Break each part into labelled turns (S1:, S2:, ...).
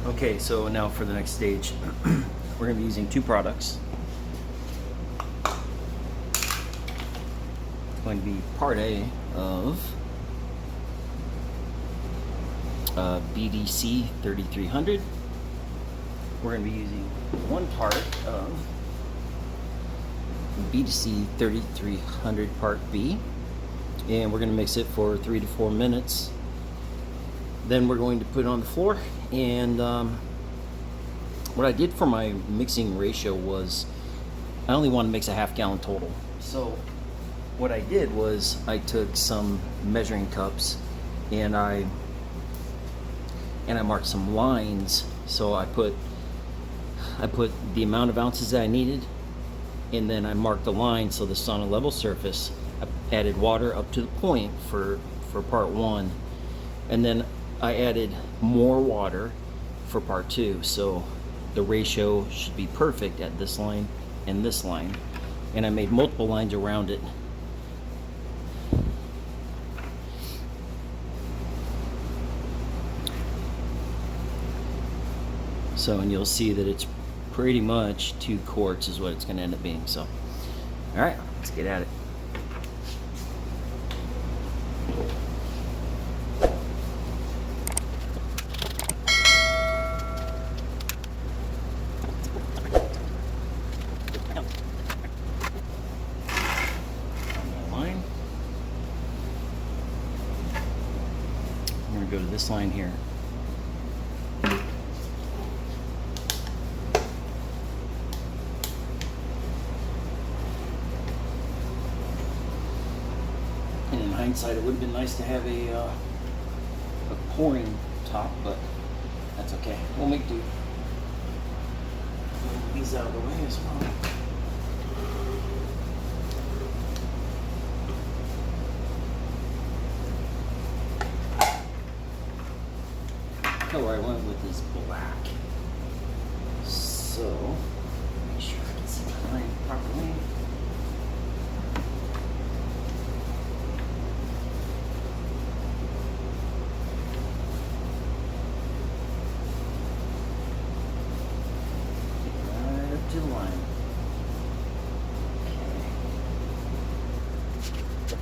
S1: Okay, so now for the next stage, we're going to be using two products. It's going to be part A of BDC 3300. We're going to be using one part of BDC 3300 part B, and we're going to mix it for 3 to 4 minutes. Then we're going to put it on the floor, and what I did for my mixing ratio was I only want to mix a half gallon total. So what I did was I took some measuring cups and I marked some lines. So I put the amount of ounces that I needed, and then I marked the line so this is on a level surface. I added water up to the point for part 1, and then I added more water for part 2, so the ratio should be perfect at this line and this line. And I made multiple lines around it. So, and you'll see that it's pretty much 2 quarts is what it's going to end up being. So, all right, let's get at it. I'm going to go to this line here. And in hindsight, it would have been nice to have a pouring top, but that's okay. We'll make do. Move these out of the way as well. The color I went with is black. So, make sure I can see the line properly. Right up to the line. Okay.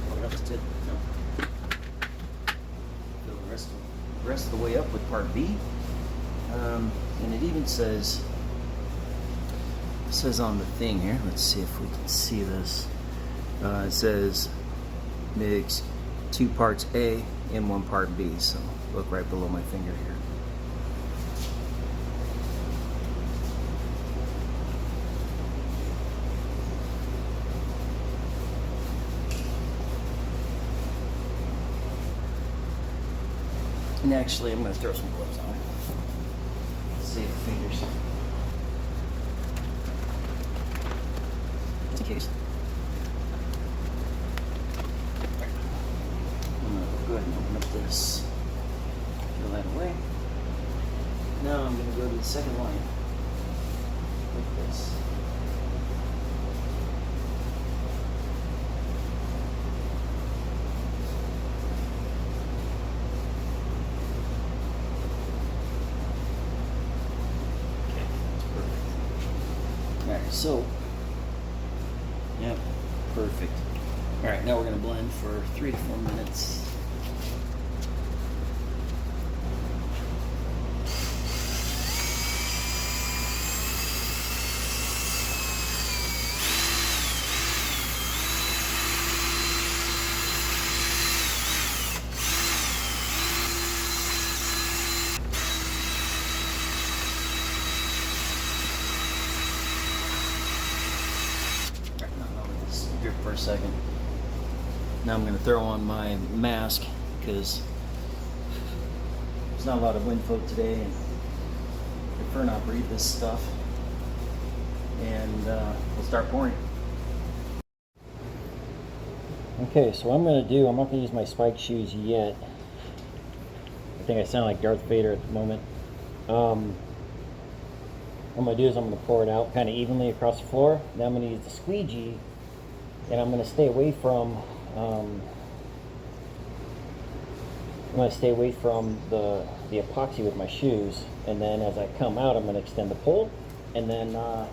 S1: What else did? No. Fill the rest of the way up with part B. And it even says on the thing here, let's see if we can see this. It says mix 2 parts A and 1 part B. So look right below my finger here. And actually, I'm going to throw some gloves on. Save the fingers. Just in case. I'm going to go ahead and open up this. Throw that away. Now I'm going to go to the second line. Like this. Alright, so, yep, perfect. Alright, now we're going to blend for 3 to 4 minutes. Drip for a second. Now I'm going to throw on my mask because there's not a lot of wind flow today, and I prefer not breathe this stuff. And we'll start pouring. Okay, so what I'm going to do, I'm not going to use my spike shoes yet. I think I sound like Darth Vader at the moment. What I'm going to do is I'm going to pour it out kind of evenly across the floor. Then I'm going to use the squeegee, and I'm going to stay away from I'm going to stay away from the epoxy with my shoes, and then as I come out, I'm going to extend the pole, and then I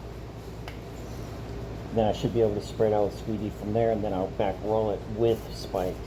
S1: should be able to spread out squeegee from there, and then I'll back roll it with spikes.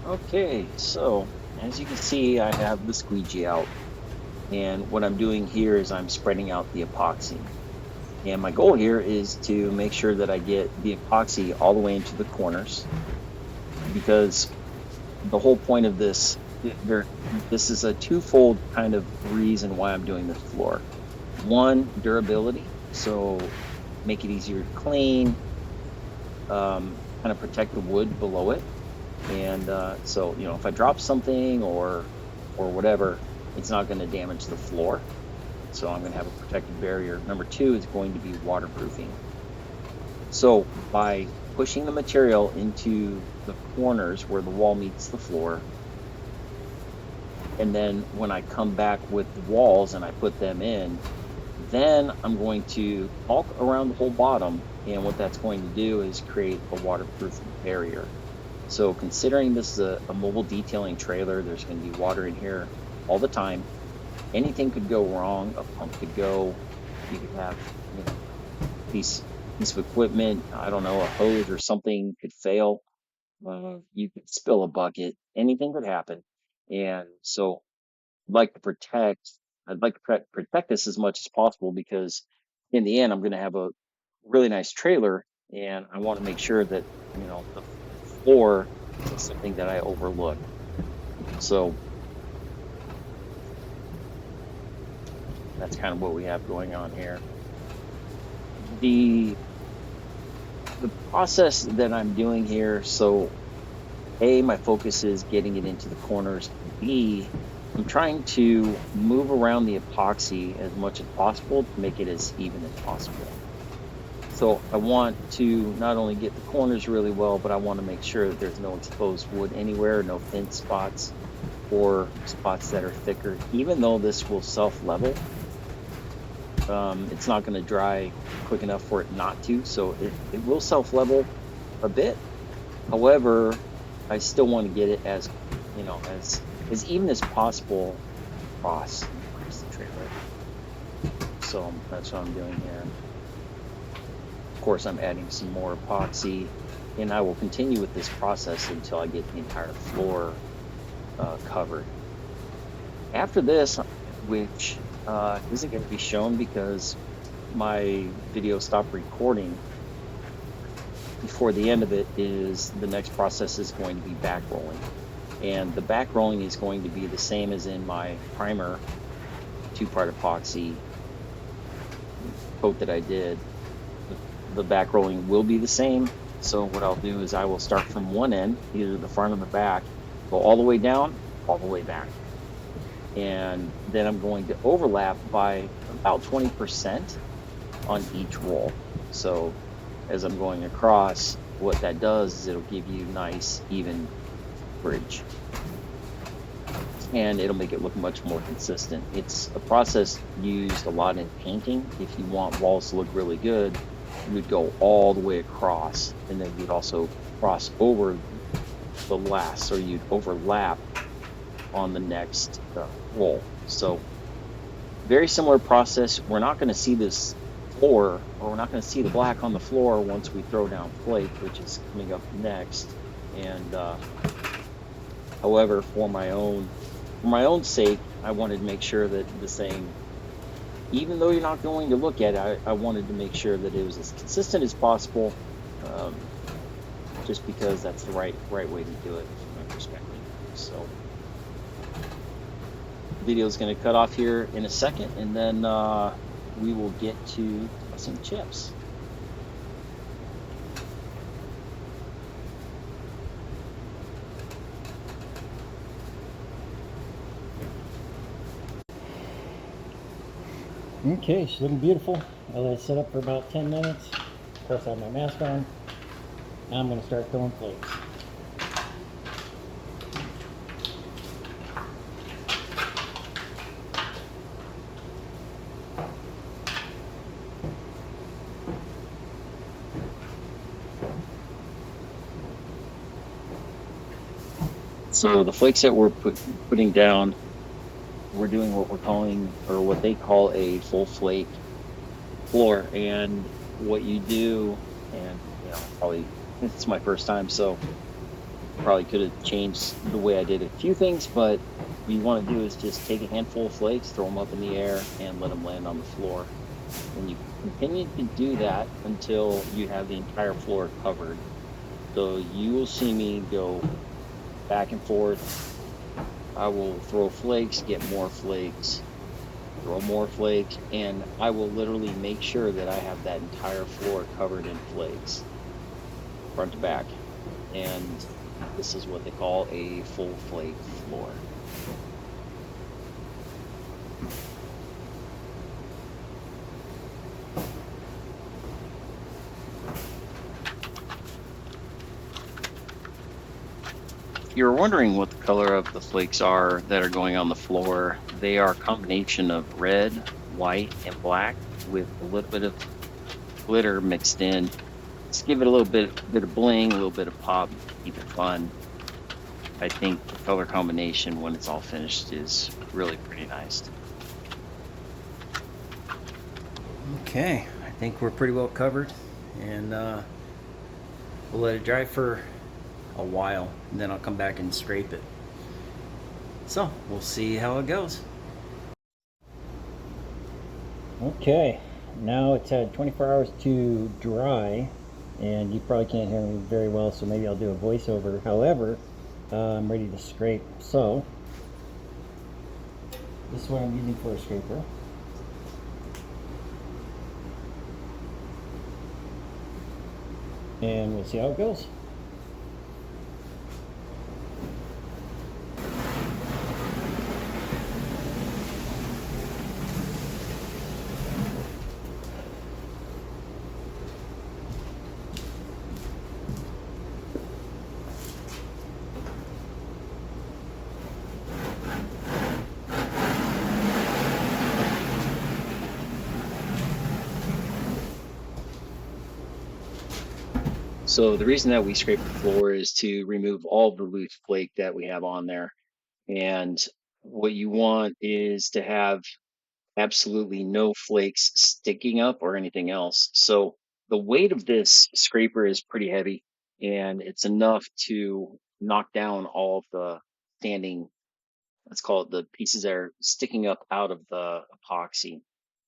S1: Okay, so as you can see, I have the squeegee out, and what I'm doing here is I'm spreading out the epoxy. And my goal here is to make sure that I get the epoxy all the way into the corners, because the whole point of this, this is a twofold kind of reason why I'm doing this floor. One, durability, so make it easier to clean, kind of protect the wood below it. And so, if I drop something or whatever, it's not going to damage the floor. So I'm going to have a protective barrier. Number two is going to be waterproofing. So by pushing the material into the corners where the wall meets the floor, and then when I come back with the walls and I put them in, then I'm going to caulk around the whole bottom. And what that's going to do is create a waterproof barrier. So considering this is a mobile detailing trailer, there's going to be water in here all the time. Anything could go wrong. A pump could go. You could have piece of equipment, I don't know, a hose or something could fail. You could spill a bucket. Anything could happen. And so I'd like to protect. I'd like to protect this as much as possible, because in the end, I'm going to have a really nice trailer, and I want to make sure that the floor isn't something that I overlook. So that's kind of what we have going on here. The process that I'm doing here, so A, my focus is getting it into the corners. B, I'm trying to move around the epoxy as much as possible to make it as even as possible. So I want to not only get the corners really well, but I want to make sure that there's no exposed wood anywhere, no thin spots or spots that are thicker. Even though this will self-level, it's not going to dry quick enough for it not to. So it will self-level a bit. However, I still want to get it as even as possible across the trailer. So that's what I'm doing here. Of course, I'm adding some more epoxy, and I will continue with this process until I get the entire floor covered. After this, which isn't going to be shown because my video stopped recording before the end of it, is the next process is going to be back rolling. And the back rolling is going to be the same as in my primer 2-part epoxy coat that I did. The back rolling will be the same. So what I'll do is I will start from one end, either the front or the back, go all the way down, all the way back. And then I'm going to overlap by about 20% on each roll. So as I'm going across, what that does is it'll give you nice, even bridge. And it'll make it look much more consistent. It's a process used a lot in painting. If you want walls to look really good, you would go all the way across, and then you'd also cross over the last, so you'd overlap on the next roll. So very similar process. We're not going to see this floor, or we're not going to see the black on the floor once we throw down flake, which is coming up next. And however, for my own sake, I wanted to make sure that the same, even though you're not going to look at it, I wanted to make sure that it was as consistent as possible, just because that's the right way to do it from my perspective. So video is going to cut off here in a second, and then we will get to some chips. Okay, she's looking beautiful. I let it sit up for about 10 minutes. Of course, I have my mask on. Now I'm going to start throwing flakes. So the flakes that we're putting down, we're doing what we're calling, or what they call, a full flake floor. And what you do, and probably it's my first time, so probably could have changed the way I did a few things, but what you want to do is just take a handful of flakes, throw them up in the air, and let them land on the floor. And you continue to do that until you have the entire floor covered. So you will see me go back and forth. I will throw flakes, get more flakes, throw more flakes, and I will literally make sure that I have that entire floor covered in flakes, front to back. And this is what they call a full flake floor. If you're wondering what the color of the flakes are that are going on the floor, they are a combination of red, white, and black with a little bit of glitter mixed in. Just give it a little bit of bling, a little bit of pop, keep it fun. I think the color combination when it's all finished is really pretty nice. Okay, I think we're pretty well covered, and we'll let it dry for a while, and then I'll come back and scrape it. So we'll see how it goes. Okay, now it's had 24 hours to dry, and you probably can't hear me very well, so maybe I'll do a voiceover. However, I'm ready to scrape. So this is what I'm using for a scraper. And we'll see how it goes. So the reason that we scrape the floor is to remove all the loose flake that we have on there. And what you want is to have absolutely no flakes sticking up or anything else. So the weight of this scraper is pretty heavy, and it's enough to knock down all of the standing, let's call it, the pieces that are sticking up out of the epoxy.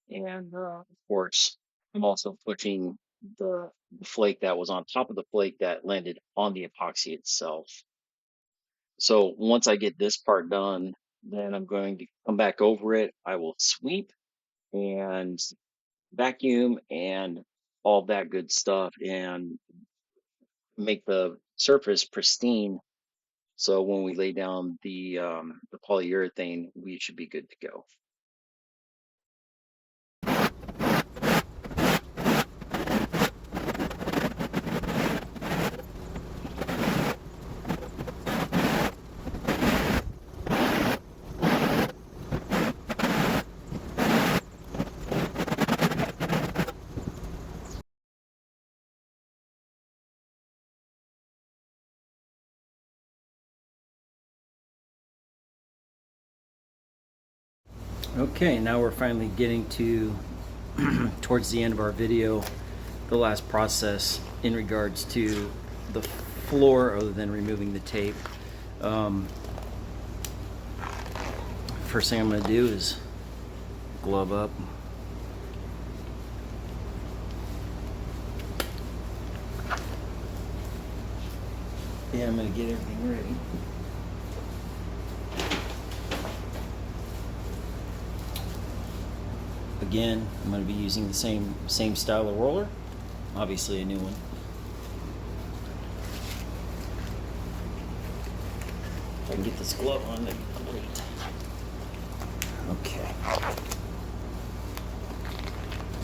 S1: And of course, I'm also pushing the flake that was on top of the flake that landed on the epoxy itself. So once I get this part done, then I'm going to come back over it. I will sweep and vacuum and all that good stuff, and make the surface pristine. So when we lay down the polyurethane, we should be good to go. Okay, now we're finally getting to towards the end of our video, the last process in regards to the floor, other than removing the tape. First thing I'm going to do is glove up. Yeah, I'm going to get everything ready. again, I'm going to be using the same style of roller, obviously a new one. If I can get this glove on, that'd be great. Okay.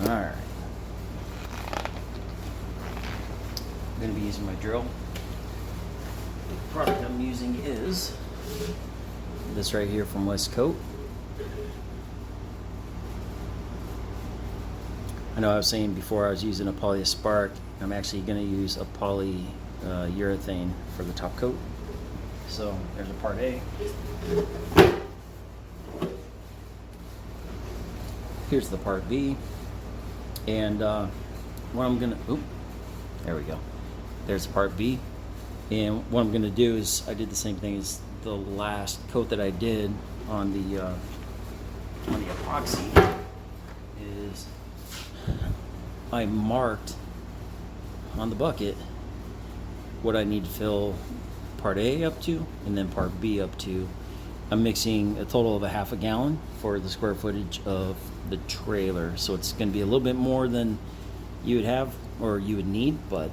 S1: Alright. I'm going to be using my drill. The product I'm using is this right here from West Coat. I know I was saying before I was using a Polyaspark. I'm actually going to use a Polyurethane for the top coat. So there's a part A. Here's the part B. And what I'm going to, there we go. There's part B. And what I'm going to do is, I did the same thing as the last coat that I did on the epoxy, is I marked on the bucket what I need to fill part A up to and then part B up to. I'm mixing a total of a half a gallon for the square footage of the trailer, so it's going to be a little bit more than you would have or you would need, but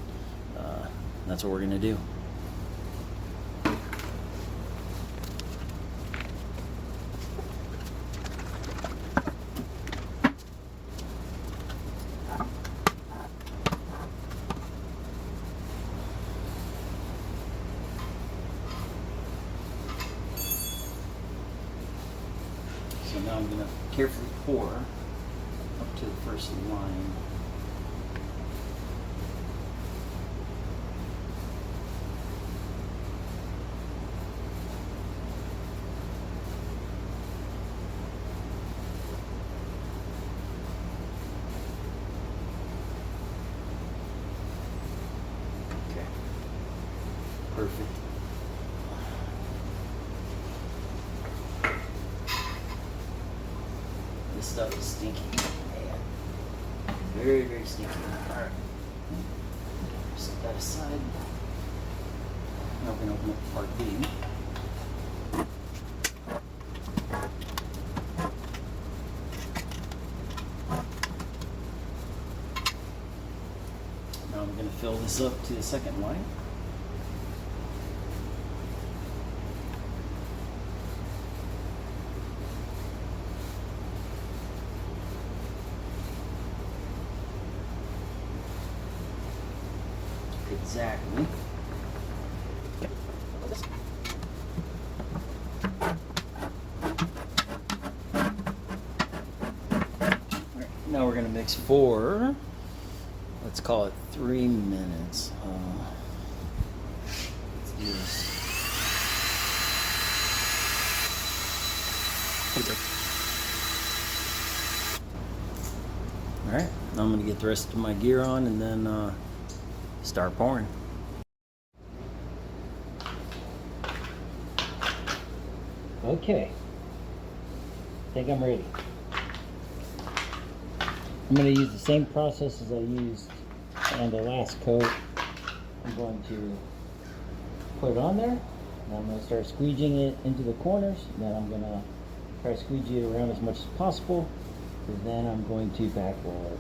S1: that's what we're going to do. So now I'm going to carefully pour up to the first line. Okay. Perfect. This stuff is stinky, man. Very, very stinky. Alright. Set that aside. Now we're going to open up part B. Now I'm going to fill this up to the second line. Exactly. Now we're going to mix for, let's call it 3 minutes. Let's do this. Alright, now I'm going to get the rest of my gear on and then start pouring. Okay, I think I'm ready. I'm going to use the same process as I used on the last coat. I'm going to put it on there, and I'm going to start squeegeeing it into the corners. Then I'm going to try to squeegee it around as much as possible, and then I'm going to back roll it.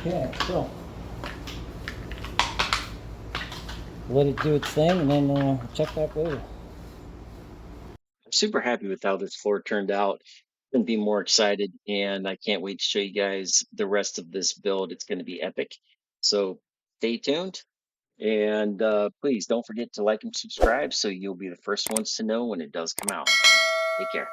S1: Okay, so let it do its thing, and then check back later. I'm super happy with how this floor turned out. Couldn't be more excited, and I can't wait to show you guys the rest of this build. It's going to be epic. So stay tuned, and please don't forget to like and subscribe so you'll be the first ones to know when it does come out. Take care.